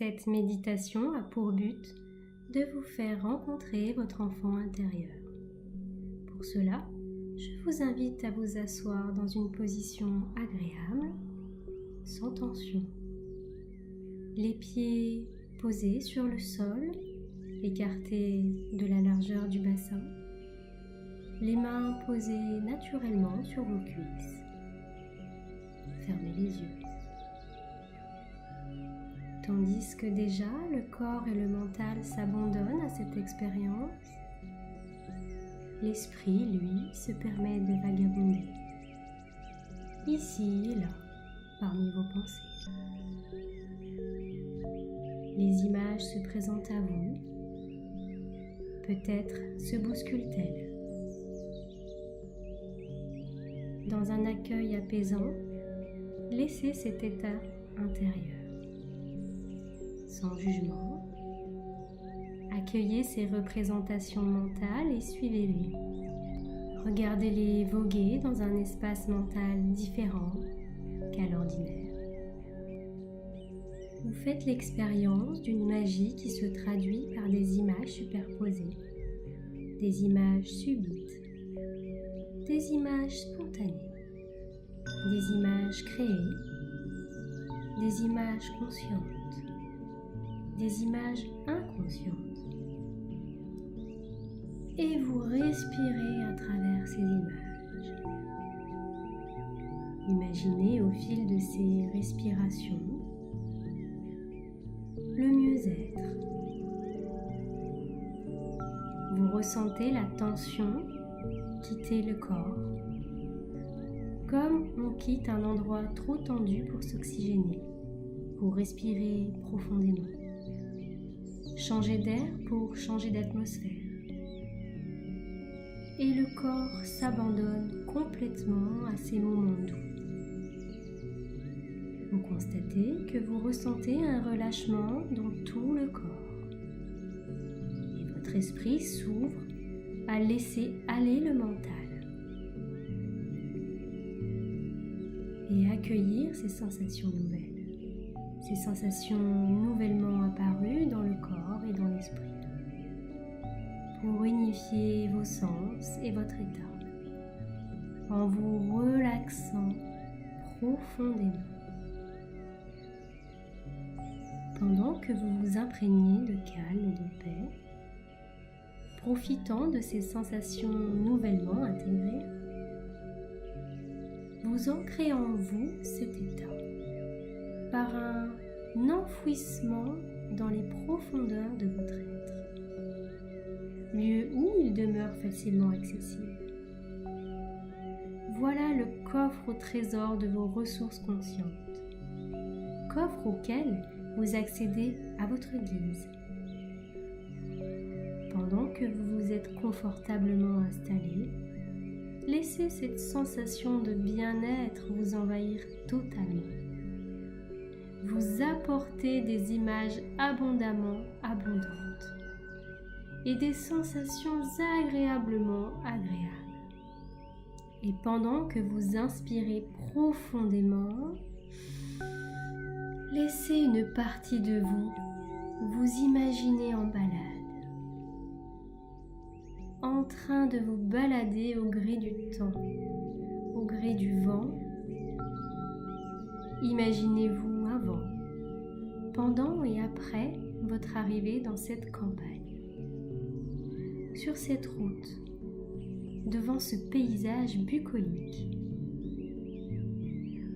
Cette méditation a pour but de vous faire rencontrer votre enfant intérieur. Pour cela, je vous invite à vous asseoir dans une position agréable, sans tension. Les pieds posés sur le sol, écartés de la largeur du bassin. Les mains posées naturellement sur vos cuisses. Fermez les yeux. Tandis que déjà le corps et le mental s'abandonnent à cette expérience, l'esprit, lui, se permet de vagabonder, ici et là, parmi vos pensées. Les images se présentent à vous, peut-être se bousculent-elles. Dans un accueil apaisant, laissez cet état intérieur. Sans jugement, accueillez ces représentations mentales et suivez-les. Regardez-les voguer dans un espace mental différent qu'à l'ordinaire. Vous faites l'expérience d'une magie qui se traduit par des images superposées, des images subites, des images spontanées, des images créées, des images conscientes, des images inconscientes. Et vous respirez à travers ces images. Imaginez au fil de ces respirations le mieux-être. Vous ressentez la tension quitter le corps, comme on quitte un endroit trop tendu pour s'oxygéner, pour respirer profondément. Changer d'air pour changer d'atmosphère. Et le corps s'abandonne complètement à ces moments doux. Vous constatez que vous ressentez un relâchement dans tout le corps. Et votre esprit s'ouvre à laisser aller le mental. Et accueillir ces sensations nouvelles. Ces sensations nouvellement apparues dans le corps et dans l'esprit, pour unifier vos sens et votre état, en vous relaxant profondément. Pendant que vous vous imprégnez de calme et de paix, profitant de ces sensations nouvellement intégrées, vous ancrez en vous cet état par un enfouissement dans les profondeurs de votre être, lieu où il demeure facilement accessible. Voilà le coffre au trésor de vos ressources conscientes, coffre auquel vous accédez à votre guise. Pendant que vous vous êtes confortablement installé, laissez cette sensation de bien-être vous envahir totalement. Vous apportez des images abondamment abondantes et des sensations agréablement agréables. Et pendant que vous inspirez profondément, laissez une partie de vous vous imaginer en balade, en train de vous balader au gré du temps, au gré du vent. Imaginez-vous avant, pendant et après votre arrivée dans cette campagne. Sur cette route, devant ce paysage bucolique.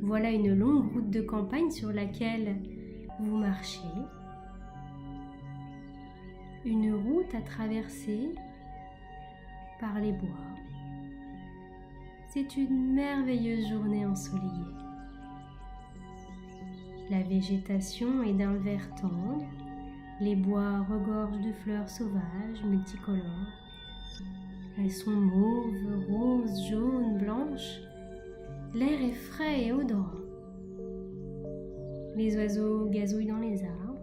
Voilà une longue route de campagne sur laquelle vous marchez. Une route à traverser par les bois. C'est une merveilleuse journée ensoleillée. La végétation est d'un vert tendre, les bois regorgent de fleurs sauvages multicolores. Elles sont mauves, roses, jaunes, blanches. L'air est frais et odorant. Les oiseaux gazouillent dans les arbres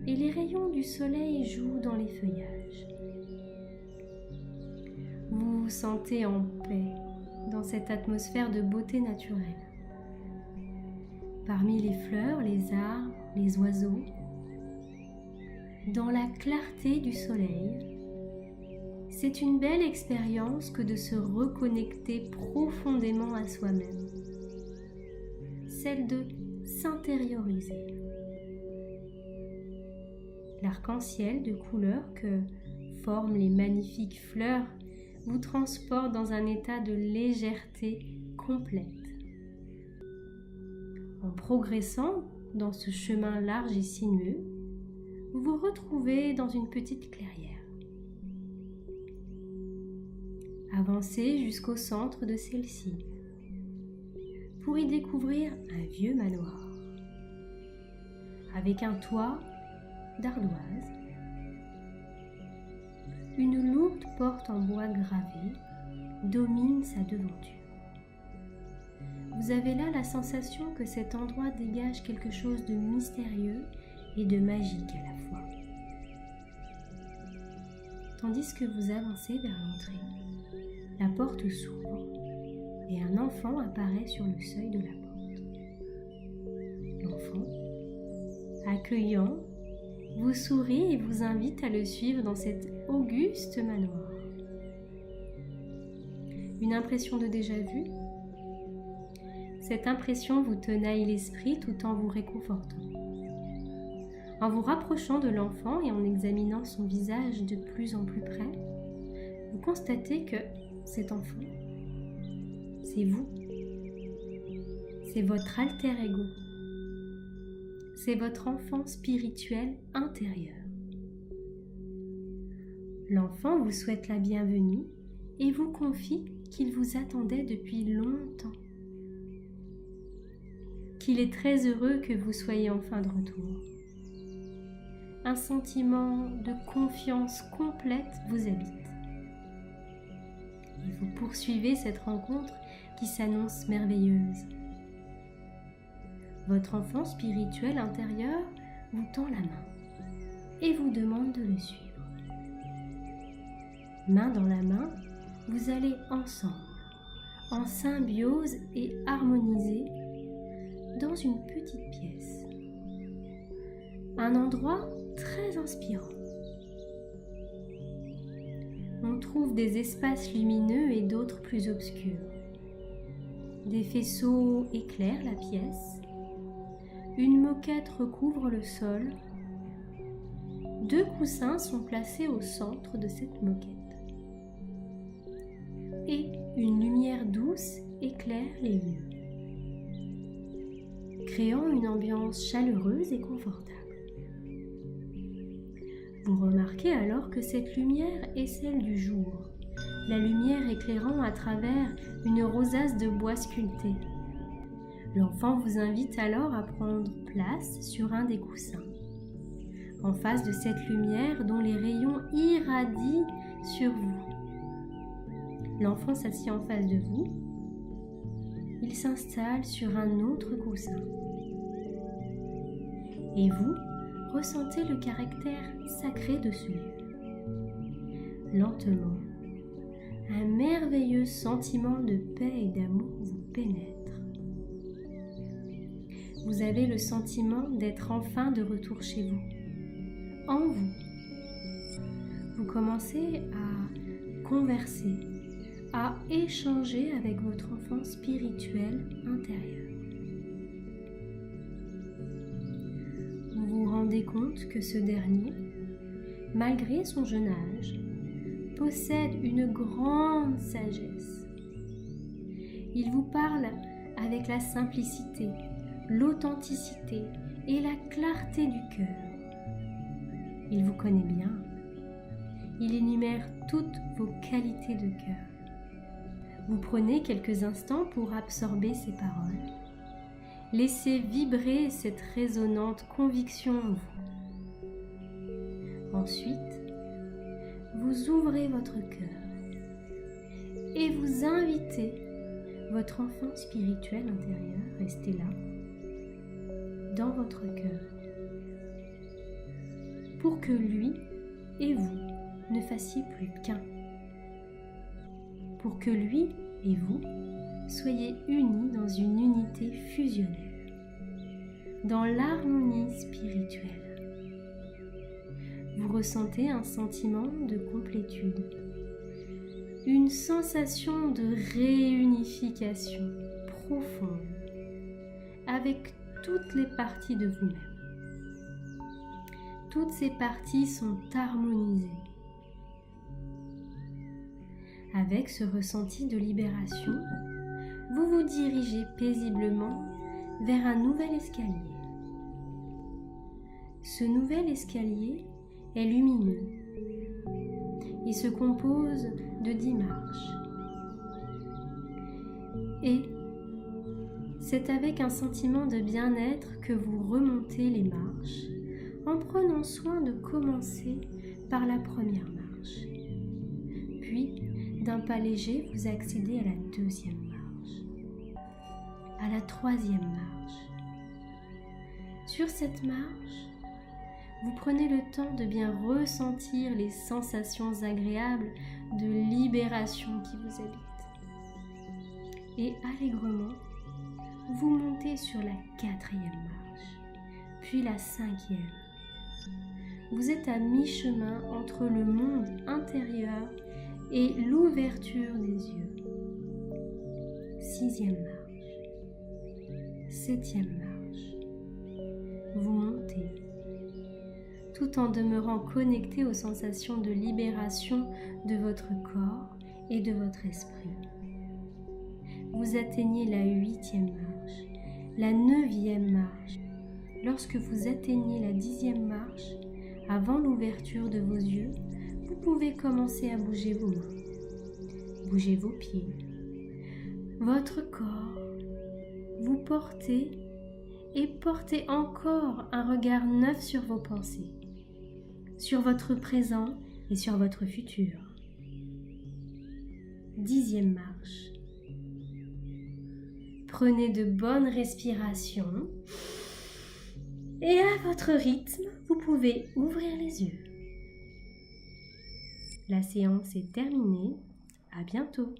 et les rayons du soleil jouent dans les feuillages. Vous vous sentez en paix dans cette atmosphère de beauté naturelle. Parmi les fleurs, les arbres, les oiseaux, dans la clarté du soleil. C'est une belle expérience que de se reconnecter profondément à soi-même, celle de s'intérioriser. L'arc-en-ciel de couleurs que forment les magnifiques fleurs vous transporte dans un état de légèreté complète. En progressant dans ce chemin large et sinueux, vous vous retrouvez dans une petite clairière. Avancez jusqu'au centre de celle-ci pour y découvrir un vieux manoir avec un toit d'ardoise. Une lourde porte en bois gravé domine sa devanture. Vous avez là la sensation que cet endroit dégage quelque chose de mystérieux et de magique à la fois. Tandis que vous avancez vers l'entrée, la porte s'ouvre et un enfant apparaît sur le seuil de la porte. L'enfant, accueillant, vous sourit et vous invite à le suivre dans cet auguste manoir. Une impression de déjà-vu? Cette impression vous tenaille l'esprit tout en vous réconfortant. En vous rapprochant de l'enfant et en examinant son visage de plus en plus près, vous constatez que cet enfant, c'est vous. C'est votre alter ego. C'est votre enfant spirituel intérieur. L'enfant vous souhaite la bienvenue et vous confie qu'il vous attendait depuis longtemps. Qu'il est très heureux que vous soyez enfin de retour. Un sentiment de confiance complète vous habite. Et vous poursuivez cette rencontre qui s'annonce merveilleuse. Votre enfant spirituel intérieur vous tend la main et vous demande de le suivre. Main dans la main, vous allez ensemble, en symbiose et harmonisés, dans une petite pièce. Un endroit très inspirant. On trouve des espaces lumineux et d'autres plus obscurs. Des faisceaux éclairent la pièce. Une moquette recouvre le sol. 2 coussins sont placés au centre de cette moquette. Et une lumière douce éclaire les lieux, créant une ambiance chaleureuse et confortable. Vous remarquez alors que cette lumière est celle du jour, la lumière éclairant à travers une rosace de bois sculpté. L'enfant vous invite alors à prendre place sur un des coussins, en face de cette lumière dont les rayons irradient sur vous. L'enfant s'assied en face de vous. Il s'installe sur un autre coussin. Et vous ressentez le caractère sacré de ce lieu. Lentement, un merveilleux sentiment de paix et d'amour vous pénètre. Vous avez le sentiment d'être enfin de retour chez vous, en vous. Vous commencez à converser, à échanger avec votre enfant spirituel intérieur. Vous vous rendez compte que ce dernier, malgré son jeune âge, possède une grande sagesse. Il vous parle avec la simplicité, l'authenticité et la clarté du cœur. Il vous connaît bien. Il énumère toutes vos qualités de cœur. Vous prenez quelques instants pour absorber ces paroles. Laissez vibrer cette résonnante conviction en vous. Ensuite, vous ouvrez votre cœur et vous invitez votre enfant spirituel intérieur, restez là, dans votre cœur, pour que lui et vous ne fassiez plus qu'un. Pour que lui et vous soyez unis dans une unité fusionnelle. dans l'harmonie spirituelle. Vous ressentez un sentiment de complétude, une sensation de réunification profonde avec toutes les parties de vous-même. Toutes ces parties sont harmonisées. Avec ce ressenti de libération, vous vous dirigez paisiblement vers un nouvel escalier. Ce nouvel escalier est lumineux. Il se compose de 10 marches. Et c'est avec un sentiment de bien-être que vous remontez les marches en prenant soin de commencer par la première marche. Puis, d'un pas léger, vous accédez à la deuxième marche, à la troisième marche. Sur cette marche, vous prenez le temps de bien ressentir les sensations agréables de libération qui vous habitent. Et allègrement, vous montez sur la quatrième marche, puis la cinquième. Vous êtes à mi-chemin entre le monde intérieur et l'ouverture des yeux. Sixième marche, septième marche. Vous montez, tout en demeurant connecté aux sensations de libération de votre corps et de votre esprit. Vous atteignez la huitième marche, la neuvième marche. Lorsque vous atteignez la 10e marche, avant l'ouverture de vos yeux, vous pouvez commencer à bouger vos mains, bouger vos pieds, votre corps. Vous portez et portez encore un regard neuf sur vos pensées, sur votre présent et sur votre futur. 10e marche. Prenez de bonnes respirations et à votre rythme, vous pouvez ouvrir les yeux. La séance est terminée. À bientôt.